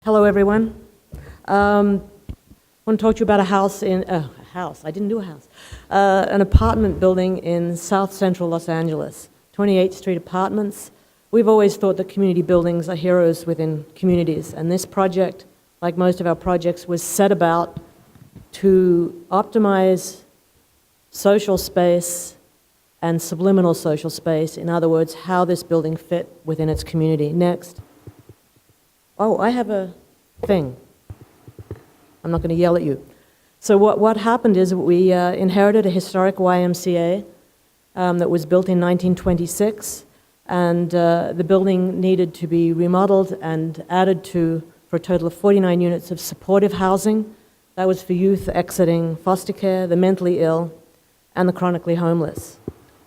Hello, everyone. I want to talk to you about a house in, I didn't do a house. An apartment building in South Central Los Angeles, 28th Street Apartments. We've always thought that community buildings are heroes within communities, and this project, like most of our projects, was set about to optimize social space and subliminal social space. In other words, how this building fit within its community. Next. Oh, I have a thing. I'm not going to yell at you. So what happened is we inherited a historic YMCA that was built in 1926, and the building needed to be remodeled and added to for a total of 49 units of supportive housing. That was for youth exiting foster care, the mentally ill, and the chronically homeless.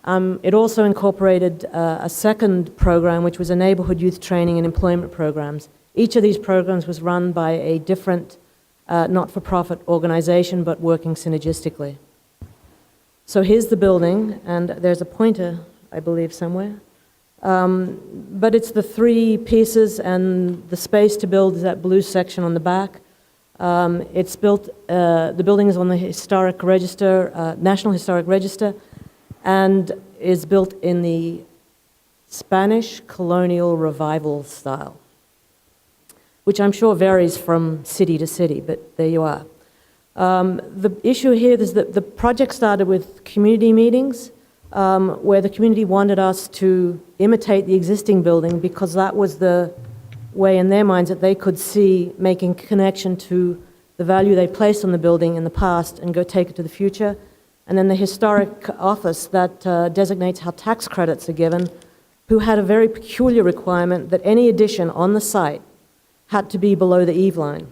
It also incorporated a second program, which was a neighborhood youth training and employment programs. Each of these programs was run by a different not-for-profit organization, but working synergistically. So here's the building, and there's a pointer, I believe, somewhere. But it's the three pieces, and the space to build is that blue section on the back. It's built, the building is on the Historic Register, National Historic Register, and is built in the Spanish colonial revival style, which I'm sure varies from city to city, but there you are. The issue here is that the project started with community meetings, where the community wanted us to imitate the existing building because that was the way in their minds that they could see making connection to the value they placed on the building in the past and go take it to the future. And then the historic office that designates how tax credits are given, who had a very peculiar requirement that any addition on the site had to be below the eave line.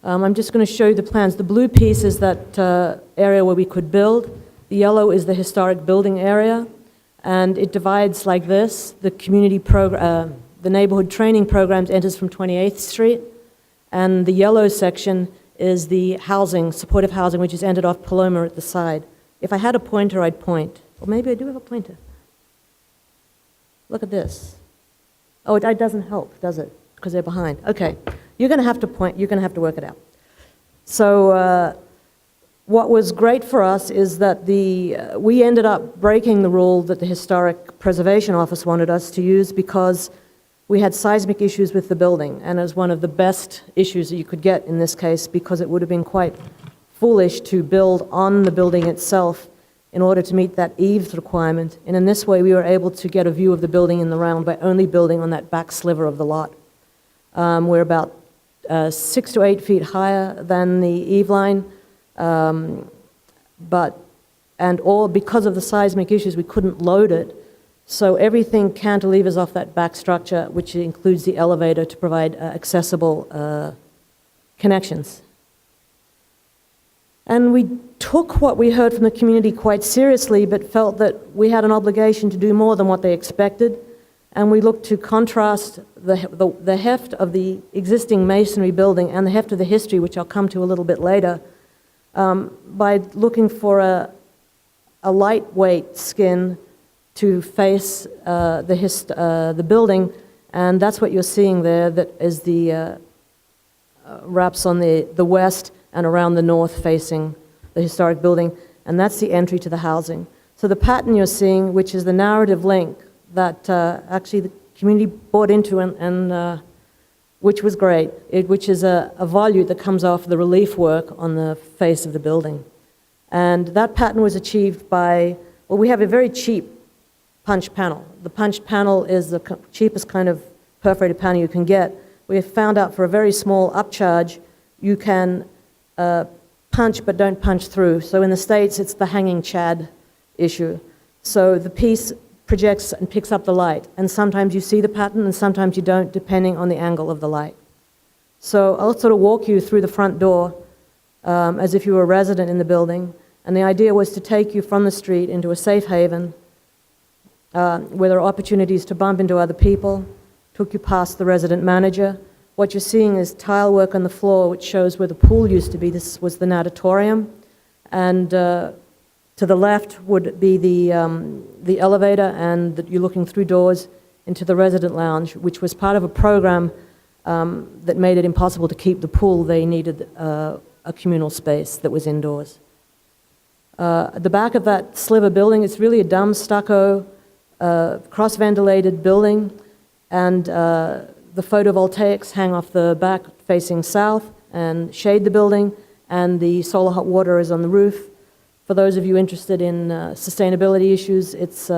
I'm just going to show you the plans. The blue piece is that area where we could build. The yellow is the historic building area, and it divides like this. The community program, the neighborhood training programs enters from 28th Street, and the yellow section is the housing, supportive housing, which is ended off Paloma at the side. If I had a pointer, I'd point. Or maybe I do have a pointer. Look at this. Oh, it doesn't help, does it? Because they're behind. Okay, you're going to have to point. You're going to have to work it out. So what was great for us is that we ended up breaking the rule that the Historic Preservation Office wanted us to use because we had seismic issues with the building, and it was one of the best issues that you could get in this case because it would have been quite foolish to build on the building itself in order to meet that eaves requirement. And in this way, we were able to get a view of the building in the round by only building on that back sliver of the lot. We're about 6 to 8 feet higher than the eave line, because of the seismic issues, we couldn't load it. So everything cantilevers off that back structure, which includes the elevator to provide accessible connections. And we took what we heard from the community quite seriously, but felt that we had an obligation to do more than what they expected. And we looked to contrast the heft of the existing masonry building and the heft of the history, which I'll come to a little bit later, by looking for a lightweight skin to face the building. And that's what you're seeing there, that is the wraps on the west and around the north facing the historic building, and that's the entry to the housing. So the pattern you're seeing, which is the narrative link that actually the community bought into and which was great, which is a volute that comes off the relief work on the face of the building. And that pattern was achieved by, well, we have a very cheap punch panel. The punch panel is the cheapest kind of perforated panel you can get. We have found out for a very small upcharge, you can punch but don't punch through. So in the States, it's the hanging chad issue. So the piece projects and picks up the light, and sometimes you see the pattern and sometimes you don't, depending on the angle of the light. So I'll sort of walk you through the front door as if you were a resident in the building, and the idea was to take you from the street into a safe haven where there are opportunities to bump into other people, took you past the resident manager. What you're seeing is tile work on the floor, which shows where the pool used to be. This was the natatorium. And to the left would be the elevator, and you're looking through doors into the resident lounge, which was part of a program that made it impossible to keep the pool. They needed a communal space that was indoors. At the back of that sliver building, it's really a dumb stucco, cross-ventilated building, and the photovoltaics hang off the back facing south and shade the building, and the solar hot water is on the roof. For those of you interested in sustainability issues, it's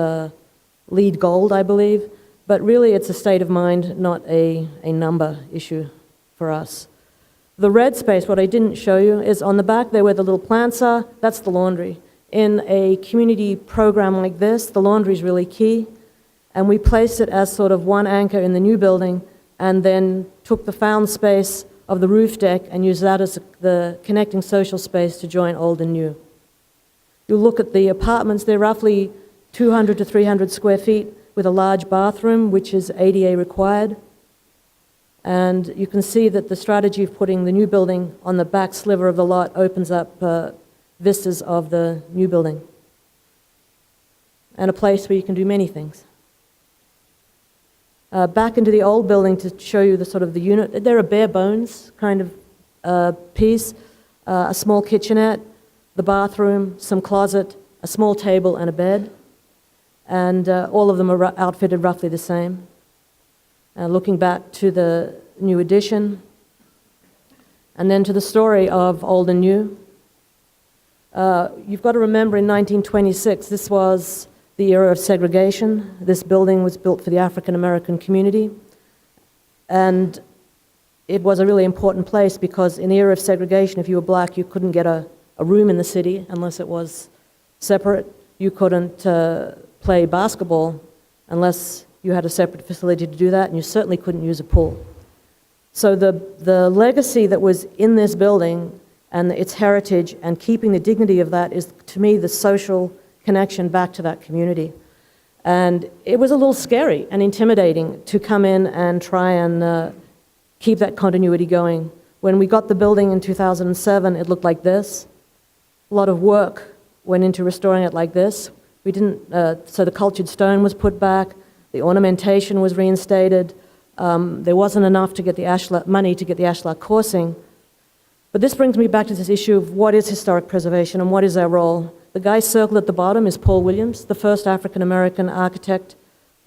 LEED Gold, I believe, but really it's a state of mind, not a number issue for us. The red space, what I didn't show you, is on the back there where the little plants are, that's the laundry. In a community program like this, the laundry is really key, and we placed it as sort of one anchor in the new building, and then took the found space of the roof deck and used that as the connecting social space to join old and new. You look at the apartments, they're roughly 200 to 300 square feet with a large bathroom, which is ADA required. And you can see that the strategy of putting the new building on the back sliver of the lot opens up vistas of the new building, and a place where you can do many things. Back into the old building to show you the sort of the unit. They're a bare bones kind of piece, a small kitchenette, the bathroom, some closet, a small table and a bed, and all of them are outfitted roughly the same. Looking back to the new addition, and then to the story of old and new. You've got to remember in 1926, this was the era of segregation. This building was built for the African American community, and it was a really important place because in the era of segregation, if you were black, you couldn't get a room in the city unless it was separate. You couldn't play basketball unless you had a separate facility to do that, and you certainly couldn't use a pool. So the legacy that was in this building and its heritage and keeping the dignity of that is, to me, the social connection back to that community. And it was a little scary and intimidating to come in and try and keep that continuity going. When we got the building in 2007, it looked like this. A lot of work went into restoring it like this. We didn't, so the cultured stone was put back, the ornamentation was reinstated. There wasn't enough to get the money to get the ashlar coursing. But this brings me back to this issue of what is historic preservation and what is our role. The guy circled at the bottom is Paul Williams, the first African-American architect,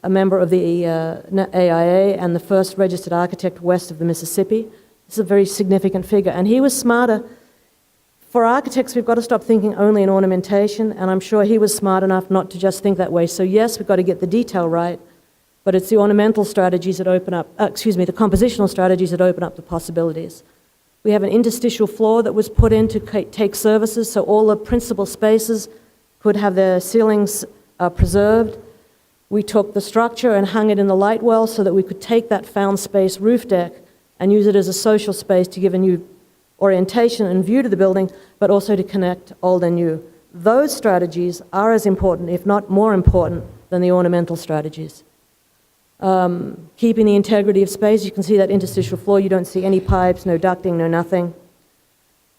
a member of the AIA, and the first registered architect west of the Mississippi. This is a very significant figure. And he was smarter. For architects, we've got to stop thinking only in ornamentation, and I'm sure he was smart enough not to just think that way. So yes, we've got to get the detail right, but it's the ornamental strategies that open up, the compositional strategies that open up the possibilities. We have an interstitial floor that was put in to take services, so all the principal spaces could have their ceilings preserved. We took the structure and hung it in the light well so that we could take that found space roof deck and use it as a social space to give a new orientation and view to the building, but also to connect old and new. Those strategies are as important, if not more important, than the ornamental strategies. Keeping the integrity of space, you can see that interstitial floor, you don't see any pipes, no ducting, no nothing.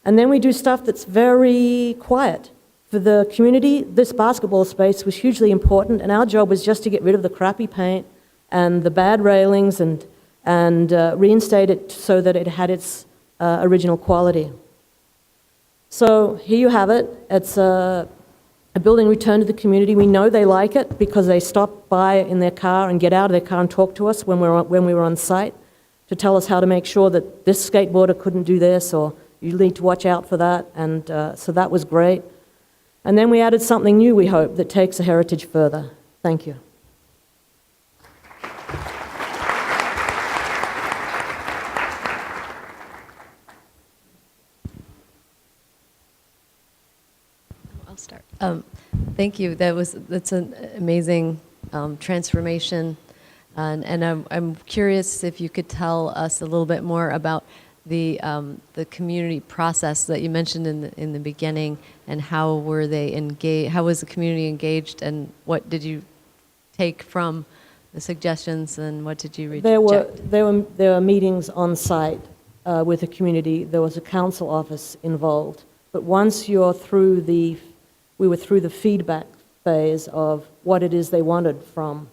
And then we do stuff that's very quiet. For the community, this basketball space was hugely important, and our job was just to get rid of the crappy paint and the bad railings and reinstate it so that it had its original quality. So here you have it. It's a building returned to the community. We know they like it because they stop by in their car and get out of their car and talk to us when we were on site to tell us how to make sure that this skateboarder couldn't do this, or you need to watch out for that, and so that was great. And then we added something new, we hope, that takes the heritage further. Thank you. I'll start. Thank you. That's an amazing transformation, and I'm curious if you could tell us a little bit more about the community process that you mentioned in the beginning, and how were they engaged? How was the community engaged, and what did you take from the suggestions, and what did you reject? There were meetings on site with the community. There was a council office involved, but once you're through we were through the feedback phase of what it is they wanted from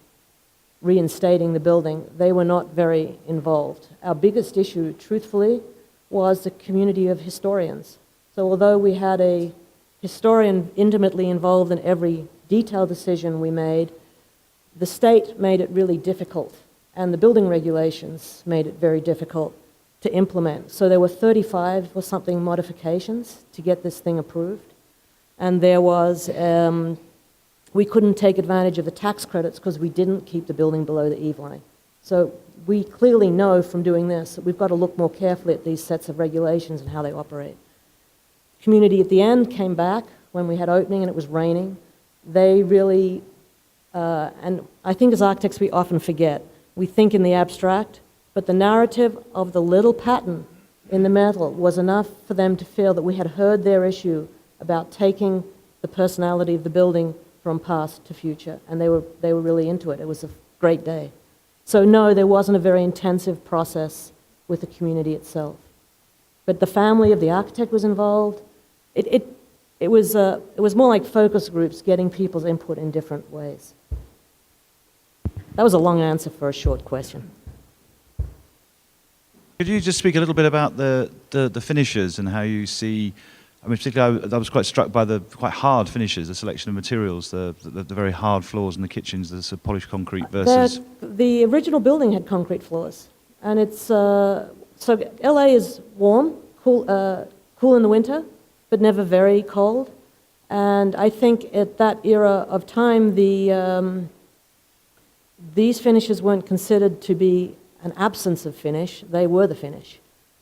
reinstating the building, they were not very involved. Our biggest issue, truthfully, was the community of historians. So although we had a historian intimately involved in every detailed decision we made, the state made it really difficult, and the building regulations made it very difficult to implement. So there were 35 or something modifications to get this thing approved. And there was, we couldn't take advantage of the tax credits because we didn't keep the building below the eve line. So we clearly know from doing this that we've got to look more carefully at these sets of regulations and how they operate. Community at the end came back when we had opening and it was raining. They really, and I think as architects we often forget, we think in the abstract, but the narrative of the little pattern in the metal was enough for them to feel that we had heard their issue about taking the personality of the building from past to future, and they were really into it. It was a great day. So no, there wasn't a very intensive process with the community itself. But the family of the architect was involved. It was more like focus groups getting people's input in different ways. That was a long answer for a short question. Could you just speak a little bit about the finishes and how you see, I mean, particularly I was quite struck by the quite hard finishes, the selection of materials, the very hard floors in the kitchens, the sort of polished concrete versus... The original building had concrete floors, and it's, so LA is warm, cool in the winter, but never very cold. And I think at that era of time, these finishes weren't considered to be an absence of finish, they were the finish.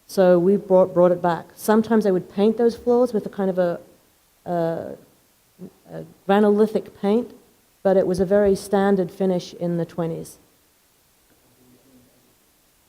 So we brought it back. Sometimes they would paint those floors with a kind of a granolithic paint, but it was a very standard finish in the 20s.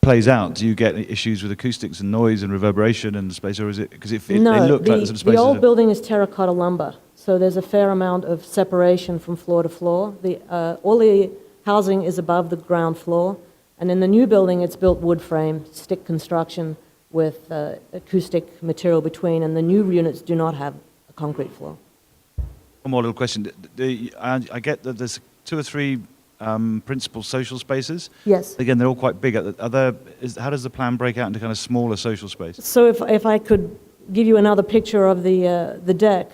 Plays out, do you get issues with acoustics and noise and reverberation and space, or is it, because they No, look like the sort of spaces... the old building is terracotta lumber, so there's a fair amount of separation from floor to floor. All the housing is above the ground floor, and in the new building it's built wood frame, stick construction with acoustic material between, and the new units do not have a concrete floor. One more little question. I get that there's 2 or 3 principal social spaces. Yes. Again, they're all quite big. How does the plan break out into kind of smaller social spaces? So if I could give you another picture of the deck,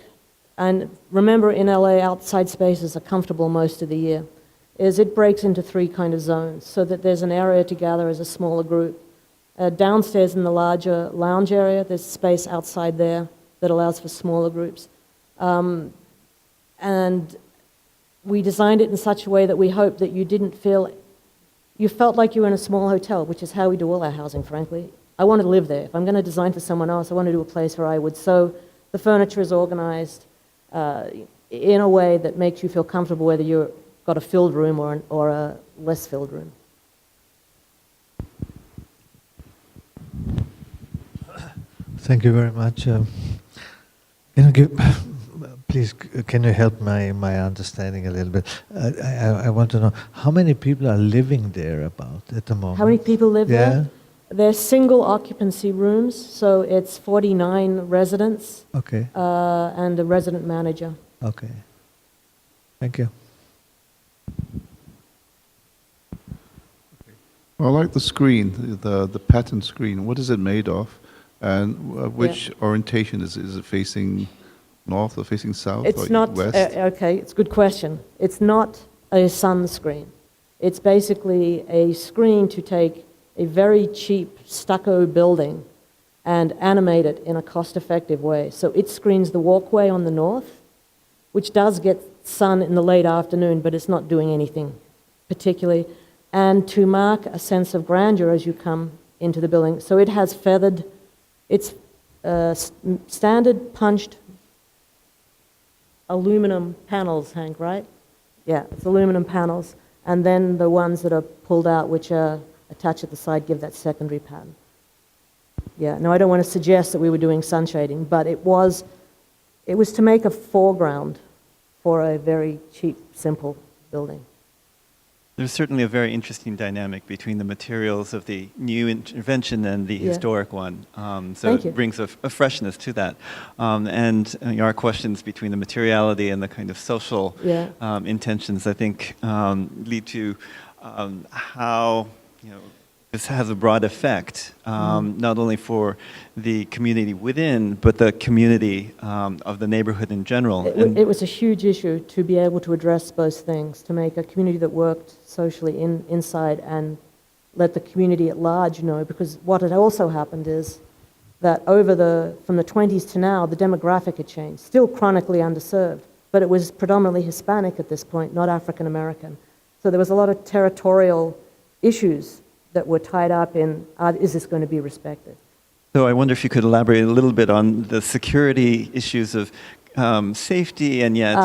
and remember in LA outside spaces are comfortable most of the year, is it breaks into 3 kind of zones so that there's an area to gather as a smaller group. Downstairs in the larger lounge area, there's space outside there that allows for smaller groups. And we designed it in such a way that we hoped that you felt like you were in a small hotel, which is how we do all our housing, frankly. I want to live there. If I'm going to design for someone else, I want to do a place where I would. So the furniture is organized in a way that makes you feel comfortable whether you've got a filled room or a less filled room. Thank you very much. Please, can you help my understanding a little bit? I want to know, how many people are living there about at the moment? How many people live there? They're single occupancy rooms, so it's 49 residents. Okay. And a resident manager. Okay. Thank you. Well, I like the screen, the pattern screen. What is it made of? And which orientation is it facing north or facing south It's or not, west? okay, it's a good question. It's not a sun screen. It's basically a screen to take a very cheap stucco building and animate it in a cost-effective way. So it screens the walkway on the north, which does get sun in the late afternoon, but it's not doing anything particularly, and to mark a sense of grandeur as you come into the building. So it has feathered, it's standard punched aluminum panels, Hank, right? Yeah, it's aluminum panels, and then the ones that are pulled out, which are attached at the side, give that secondary pattern. Yeah, no, I don't want to suggest that we were doing sun shading, but it was to make a foreground for a very cheap, simple building. There's certainly a very interesting dynamic between the materials of the new intervention and the historic one. So it brings a freshness to that. And our questions between the materiality and the kind of social intentions, I think, lead to how this has a broad effect, not only for the community within, but the community of the neighborhood in general. It was a huge issue to be able to address both things, to make a community that worked socially inside and let the community at large know, because what had also happened is that from the 20s to now, the demographic had changed, still chronically underserved, but it was predominantly Hispanic at this point, not African American. So there was a lot of territorial issues that were tied up in, is this going to be respected? So I wonder if you could elaborate a little bit on the security issues of safety and yet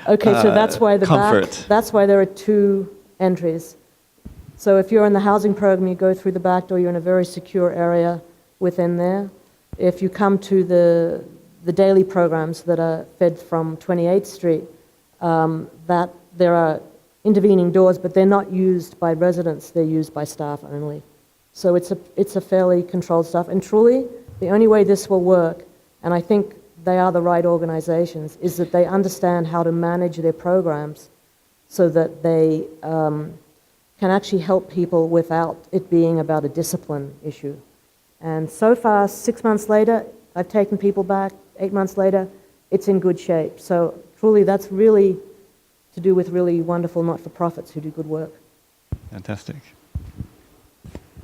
okay, so that's why comfort. That's why there are two entries. So if you're in the housing program, you go through the back door, you're in a very secure area within there. If you come to the daily programs that are fed from 28th Street, that there are intervening doors, but they're not used by residents, they're used by staff only. So it's a fairly controlled stuff. And truly, the only way this will work, and I think they are the right organizations, is that they understand how to manage their programs so that they can actually help people without it being about a discipline issue. And so far, 6 months later, I've taken people back. 8 months later, it's in good shape. So truly, that's really to do with really wonderful not-for-profits who do good work. Fantastic.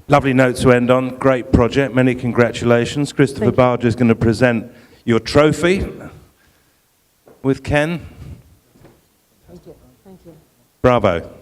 Lovely note to end on. Great project. Many congratulations. Christopher Barger is going to present your trophy with Ken. Thank you. Thank you. Bravo.